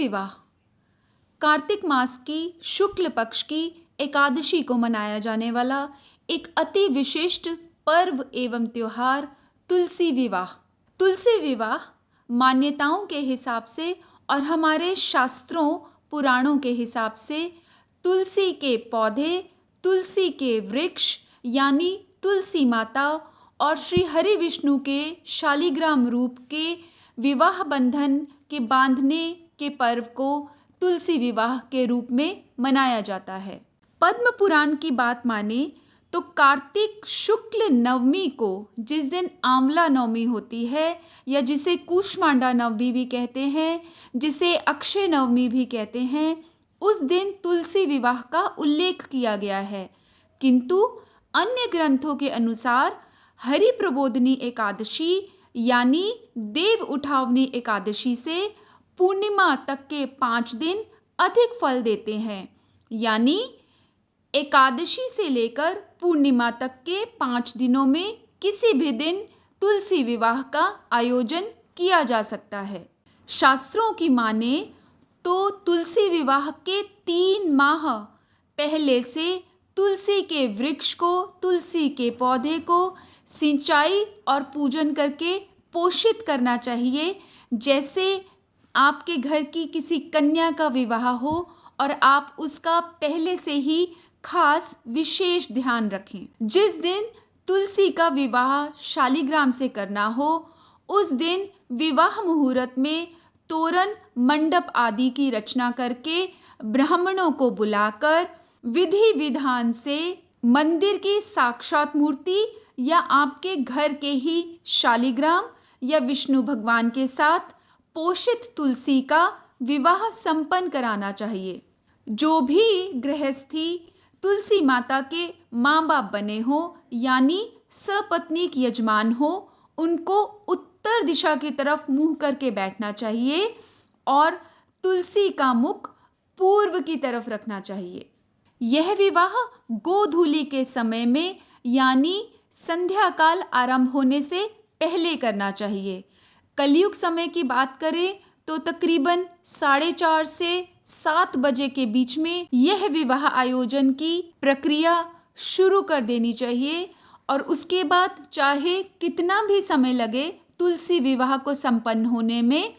विवाह कार्तिक मास की शुक्ल पक्ष की एकादशी को मनाया जाने वाला एक अति विशिष्ट पर्व एवं त्योहार तुलसी विवाह। तुलसी विवाह मान्यताओं के हिसाब से और हमारे शास्त्रों पुराणों के हिसाब से तुलसी के पौधे, तुलसी के वृक्ष यानी तुलसी माता और श्री हरि विष्णु के शालिग्राम रूप के विवाह बंधन के बांधने के पर्व को तुलसी विवाह के रूप में मनाया जाता है। पद्म पुराण की बात माने तो कार्तिक शुक्ल नवमी को, जिस दिन आंवला नवमी होती है या जिसे कूष्मांडा नवमी भी कहते हैं, जिसे अक्षय नवमी भी कहते हैं, उस दिन तुलसी विवाह का उल्लेख किया गया है। किंतु अन्य ग्रंथों के अनुसार हरि प्रबोधनी एकादशी यानी देव उठावनी एकादशी से पूर्णिमा तक के 5 दिन अधिक फल देते हैं। यानी एकादशी से लेकर पूर्णिमा तक के 5 दिनों में किसी भी दिन तुलसी विवाह का आयोजन किया जा सकता है। शास्त्रों की माने तो तुलसी विवाह के 3 माह पहले से तुलसी के वृक्ष को, तुलसी के पौधे को सिंचाई और पूजन करके पोषित करना चाहिए। जैसे आपके घर की किसी कन्या का विवाह हो और आप उसका पहले से ही खास विशेष ध्यान रखें। जिस दिन तुलसी का विवाह शालिग्राम से करना हो, उस दिन विवाह मुहूर्त में तोरण मंडप आदि की रचना करके ब्राह्मणों को बुलाकर विधि विधान से मंदिर की साक्षात मूर्ति या आपके घर के ही शालिग्राम या विष्णु भगवान के साथ पोषित तुलसी का विवाह संपन्न कराना चाहिए। जो भी गृहस्थी तुलसी माता के माँ बाप बने हो यानी सपत्नीक यजमान हो, उनको उत्तर दिशा की तरफ मुंह करके बैठना चाहिए और तुलसी का मुख पूर्व की तरफ रखना चाहिए। यह विवाह गोधूली के समय में यानी संध्या काल आरंभ होने से पहले करना चाहिए। कलयुग समय की बात करें तो तकरीबन 4:30 से 7 बजे के बीच में यह विवाह आयोजन की प्रक्रिया शुरू कर देनी चाहिए और उसके बाद चाहे कितना भी समय लगे तुलसी विवाह को संपन्न होने में,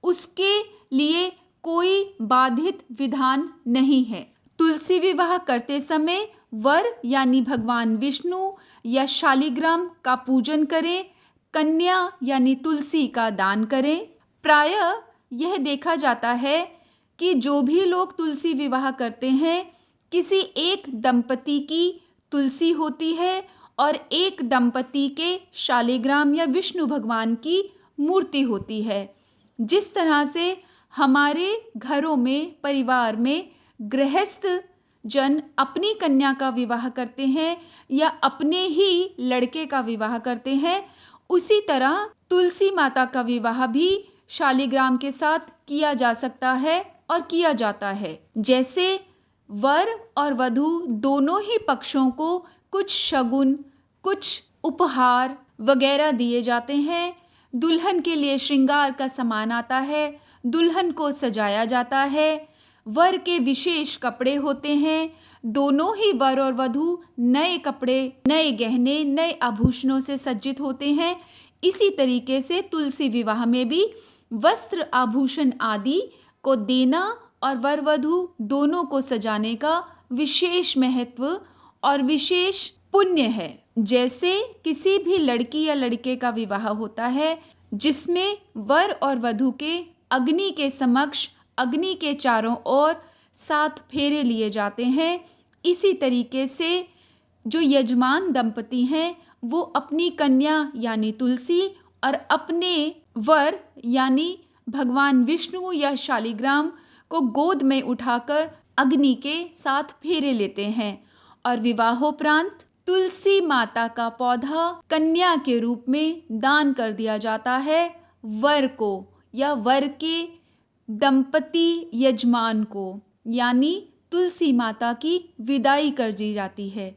उसके लिए कोई बाधित विधान नहीं है। तुलसी विवाह करते समय वर यानी भगवान विष्णु या शालिग्राम का पूजन करें, कन्या यानी तुलसी का दान करें। प्रायः यह देखा जाता है कि जो भी लोग तुलसी विवाह करते हैं, किसी एक दंपति की तुलसी होती है और एक दंपति के शालिग्राम या विष्णु भगवान की मूर्ति होती है। जिस तरह से हमारे घरों में, परिवार में गृहस्थ जन अपनी कन्या का विवाह करते हैं या अपने ही लड़के का विवाह करते हैं, उसी तरह तुलसी माता का विवाह भी शालिग्राम के साथ किया जा सकता है और किया जाता है। जैसे वर और वधू दोनों ही पक्षों को कुछ शगुन, कुछ उपहार वगैरह दिए जाते हैं। दुल्हन के लिए श्रृंगार का सामान आता है, दुल्हन को सजाया जाता है, वर के विशेष कपड़े होते हैं। दोनों ही वर और वधू नए कपड़े, नए गहने, नए आभूषणों से सज्जित होते हैं। इसी तरीके से तुलसी विवाह में भी वस्त्र, आभूषण आदि को देना और वर वधू दोनों को सजाने का विशेष महत्व और विशेष पुण्य है। जैसे किसी भी लड़की या लड़के का विवाह होता है जिसमें वर और वधू के अग्नि के समक्ष, अग्नि के चारों ओर 7 फेरे लिए जाते हैं, इसी तरीके से जो यजमान दंपति हैं वो अपनी कन्या यानी तुलसी और अपने वर यानी भगवान विष्णु या शालिग्राम को गोद में उठाकर अग्नि के 7 फेरे लेते हैं और विवाहोपरांत तुलसी माता का पौधा कन्या के रूप में दान कर दिया जाता है वर को या वर के दंपति यजमान को, यानी तुलसी माता की विदाई कर दी जाती है।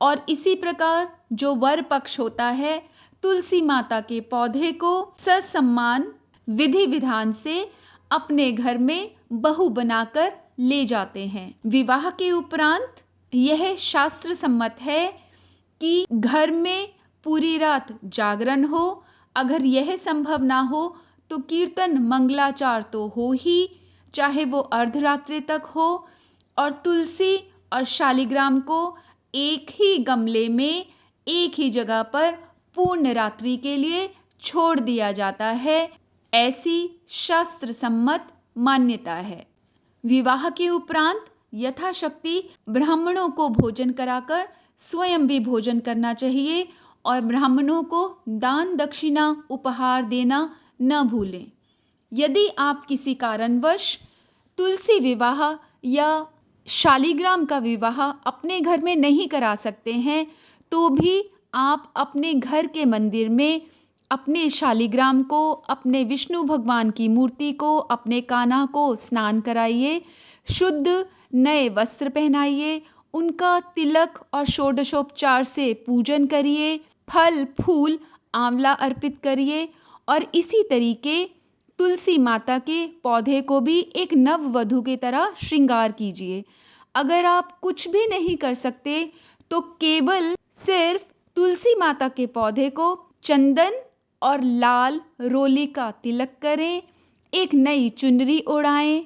और इसी प्रकार जो वर पक्ष होता है तुलसी माता के पौधे को ससम्मान विधि विधान से अपने घर में बहू बनाकर ले जाते हैं। विवाह के उपरांत यह शास्त्र सम्मत है कि घर में पूरी रात जागरण हो। अगर यह संभव ना हो तो कीर्तन मंगलाचार तो हो ही, चाहे वो अर्धरात्रि तक हो। और तुलसी और शालिग्राम को एक ही गमले में एक ही जगह पर पूर्ण रात्रि के लिए छोड़ दिया जाता है। ऐसी शास्त्र सम्मत मान्यता है। विवाह के उपरांत यथाशक्ति ब्राह्मणों को भोजन कराकर स्वयं भी भोजन करना चाहिए और ब्राह्मणों को दान दक्षिणा उपहार देना न भूलें। यदि आप किसी कारणवश तुलसी विवाह या शालिग्राम का विवाह अपने घर में नहीं करा सकते हैं तो भी आप अपने घर के मंदिर में अपने शालिग्राम को, अपने विष्णु भगवान की मूर्ति को, अपने कान्हा को स्नान कराइए, शुद्ध नए वस्त्र पहनाइए, उनका तिलक और षोडशोपचार से पूजन करिए, फल फूल आंवला अर्पित करिए और इसी तरीके तुलसी माता के पौधे को भी एक नववधू की तरह श्रृंगार कीजिए। अगर आप कुछ भी नहीं कर सकते तो केवल सिर्फ तुलसी माता के पौधे को चंदन और लाल रोली का तिलक करें, एक नई चुनरी ओढ़ाएं,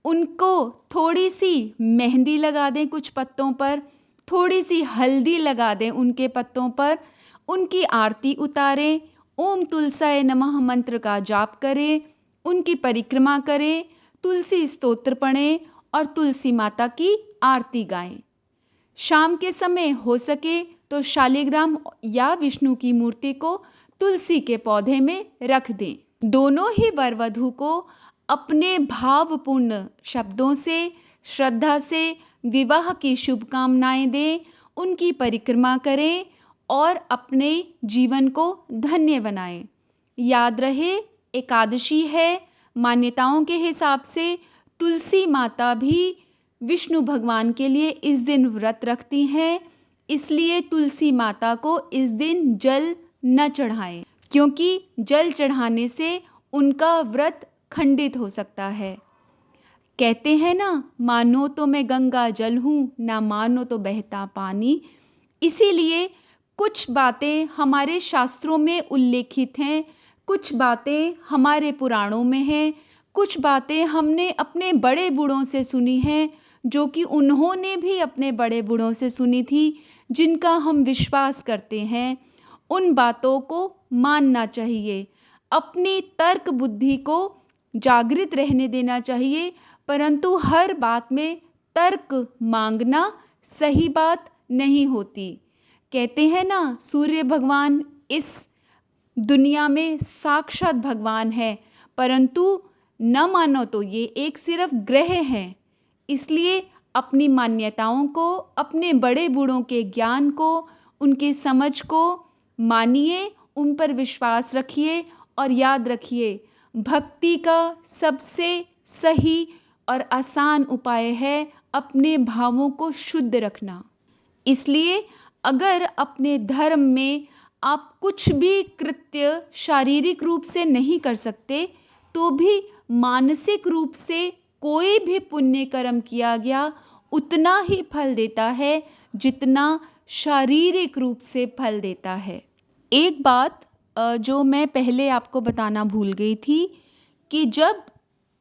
उनको थोड़ी सी मेहंदी लगा दें कुछ पत्तों पर, थोड़ी सी हल्दी लगा दें उनके पत्तों पर, उनकी आरती उतारें, ओम तुलसाय नमः मंत्र का जाप करें, उनकी परिक्रमा करें, तुलसी स्तोत्र पढ़ें और तुलसी माता की आरती गाएं। शाम के समय हो सके तो शालिग्राम या विष्णु की मूर्ति को तुलसी के पौधे में रख दें। दोनों ही वर वधू को अपने भावपूर्ण शब्दों से, श्रद्धा से विवाह की शुभकामनाएं दें, उनकी परिक्रमा करें और अपने जीवन को धन्य बनाएं। याद रहे, एकादशी है। मान्यताओं के हिसाब से तुलसी माता भी विष्णु भगवान के लिए इस दिन व्रत रखती हैं, इसलिए तुलसी माता को इस दिन जल न चढ़ाएं, क्योंकि जल चढ़ाने से उनका व्रत खंडित हो सकता है। कहते हैं ना, मानो तो मैं गंगा जल हूँ, ना मानो तो बहता पानी। इसीलिए कुछ बातें हमारे शास्त्रों में उल्लेखित हैं, कुछ बातें हमारे पुराणों में हैं, कुछ बातें हमने अपने बड़े बूढ़ों से सुनी हैं, जो कि उन्होंने भी अपने बड़े बूढ़ों से सुनी थी, जिनका हम विश्वास करते हैं। उन बातों को मानना चाहिए, अपनी तर्क बुद्धि को जागृत रहने देना चाहिए, परंतु हर बात में तर्क मांगना सही बात नहीं होती। कहते हैं ना, सूर्य भगवान इस दुनिया में साक्षात भगवान है, परंतु न मानो तो ये एक सिर्फ ग्रह हैं। इसलिए अपनी मान्यताओं को, अपने बड़े बूढ़ों के ज्ञान को, उनकी समझ को मानिए, उन पर विश्वास रखिए और याद रखिए, भक्ति का सबसे सही और आसान उपाय है अपने भावों को शुद्ध रखना। इसलिए अगर अपने धर्म में आप कुछ भी कृत्य शारीरिक रूप से नहीं कर सकते तो भी मानसिक रूप से कोई भी पुण्य कर्म किया गया उतना ही फल देता है जितना शारीरिक रूप से फल देता है। एक बात जो मैं पहले आपको बताना भूल गई थी कि जब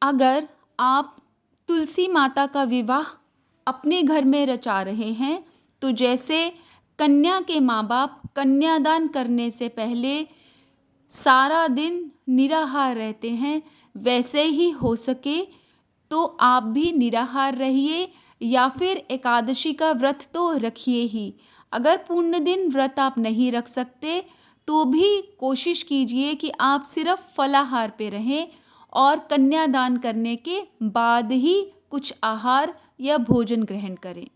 अगर आप तुलसी माता का विवाह अपने घर में रचा रहे हैं तो जैसे कन्या के माँ बाप कन्यादान करने से पहले सारा दिन निराहार रहते हैं, वैसे ही हो सके तो आप भी निराहार रहिए या फिर एकादशी का व्रत तो रखिए ही। अगर पूर्ण दिन व्रत आप नहीं रख सकते तो भी कोशिश कीजिए कि आप सिर्फ फलाहार पे रहें और कन्यादान करने के बाद ही कुछ आहार या भोजन ग्रहण करें।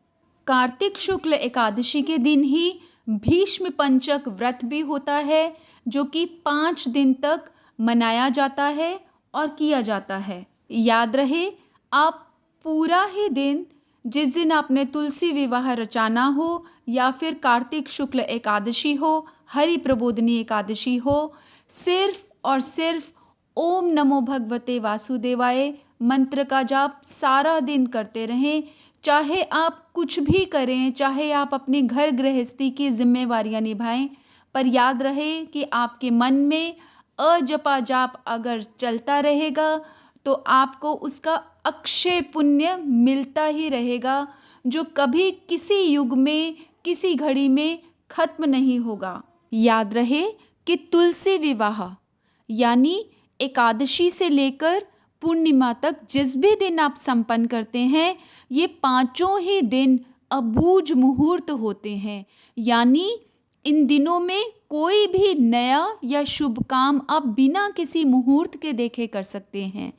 कार्तिक शुक्ल एकादशी के दिन ही भीष्म पंचक व्रत भी होता है, जो कि 5 दिन तक मनाया जाता है और किया जाता है। याद रहे, आप पूरा ही दिन, जिस दिन आपने तुलसी विवाह रचाना हो या फिर कार्तिक शुक्ल एकादशी हो, हरि प्रबोधनी एकादशी हो, सिर्फ और सिर्फ ओम नमो भगवते वासुदेवाय मंत्र का जाप सारा दिन करते रहें। चाहे आप कुछ भी करें, चाहे आप अपने घर गृहस्थी की जिम्मेवारियां निभाएं, पर याद रहे कि आपके मन में अजपा जाप अगर चलता रहेगा तो आपको उसका अक्षय पुण्य मिलता ही रहेगा, जो कभी किसी युग में, किसी घड़ी में खत्म नहीं होगा। याद रहे कि तुलसी विवाह यानी एकादशी से लेकर पूर्णिमा तक जिस भी दिन आप संपन्न करते हैं, ये पांचों ही दिन अबूझ मुहूर्त होते हैं। यानी इन दिनों में कोई भी नया या शुभ काम आप बिना किसी मुहूर्त के देखे कर सकते हैं।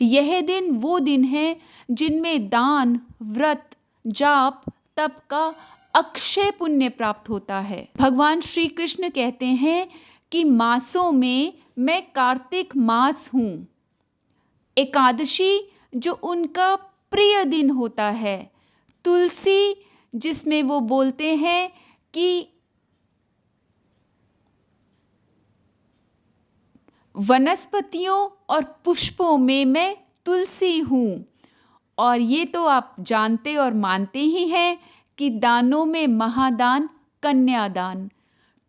यह दिन वो दिन है जिनमें दान, व्रत, जाप, तप का अक्षय पुण्य प्राप्त होता है। भगवान श्री कृष्ण कहते हैं कि मासों में मैं कार्तिक मास हूँ। एकादशी जो उनका प्रिय दिन होता है, तुलसी जिसमें वो बोलते हैं कि वनस्पतियों और पुष्पों में मैं तुलसी हूँ। और ये तो आप जानते और मानते ही हैं कि दानों में महादान कन्यादान।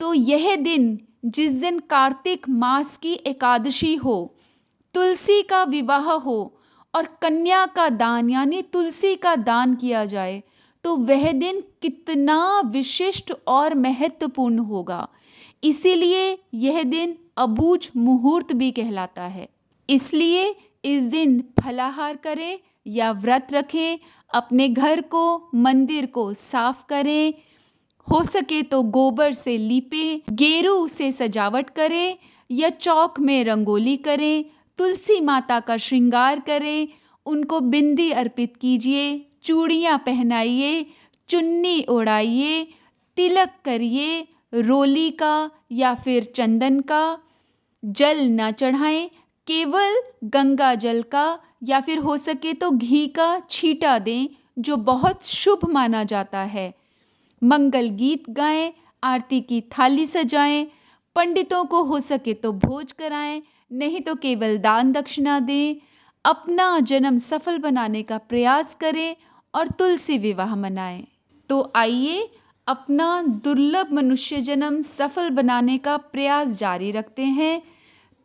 तो यह दिन जिस दिन कार्तिक मास की एकादशी हो, तुलसी का विवाह हो और कन्या का दान यानी तुलसी का दान किया जाए, तो वह दिन कितना विशिष्ट और महत्वपूर्ण होगा। इसीलिए यह दिन अबूझ मुहूर्त भी कहलाता है। इसलिए इस दिन फलाहार करें या व्रत रखें, अपने घर को, मंदिर को साफ करें, हो सके तो गोबर से लीपें, गेरू से सजावट करें या चौक में रंगोली करें, तुलसी माता का श्रृंगार करें, उनको बिंदी अर्पित कीजिए, चूड़ियाँ पहनाइए, चुन्नी ओढ़ाइए, तिलक करिए, रोली का या फिर चंदन का। जल न चढ़ाएं, केवल गंगा जल का या फिर हो सके तो घी का छींटा दें, जो बहुत शुभ माना जाता है। मंगल गीत गाएं, आरती की थाली सजाएं, पंडितों को हो सके तो भोज कराएं, नहीं तो केवल दान दक्षिणा दें। अपना जन्म सफल बनाने का प्रयास करें और तुलसी विवाह मनाएं। तो आइए अपना दुर्लभ मनुष्य जन्म सफल बनाने का प्रयास जारी रखते हैं।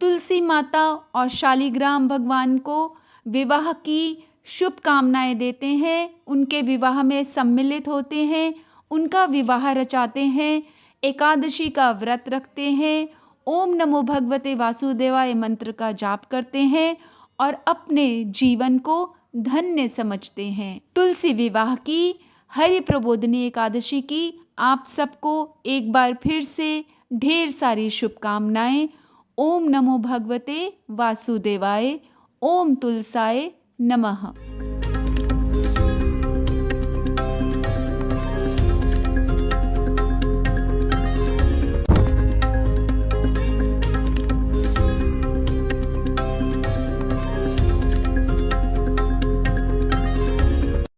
तुलसी माता और शालिग्राम भगवान को विवाह की शुभकामनाएं देते हैं, उनके विवाह में सम्मिलित होते हैं, उनका विवाह रचाते हैं, एकादशी का व्रत रखते हैं, ओम नमो भगवते वासुदेवाय मंत्र का जाप करते हैं और अपने जीवन को धन्य समझते हैं। तुलसी विवाह की, हरि प्रबोधिनी एकादशी की आप सबको एक बार फिर से ढेर सारी शुभकामनाएं। ओम नमो भगवते वासुदेवाय। ओम तुलसाय नमः।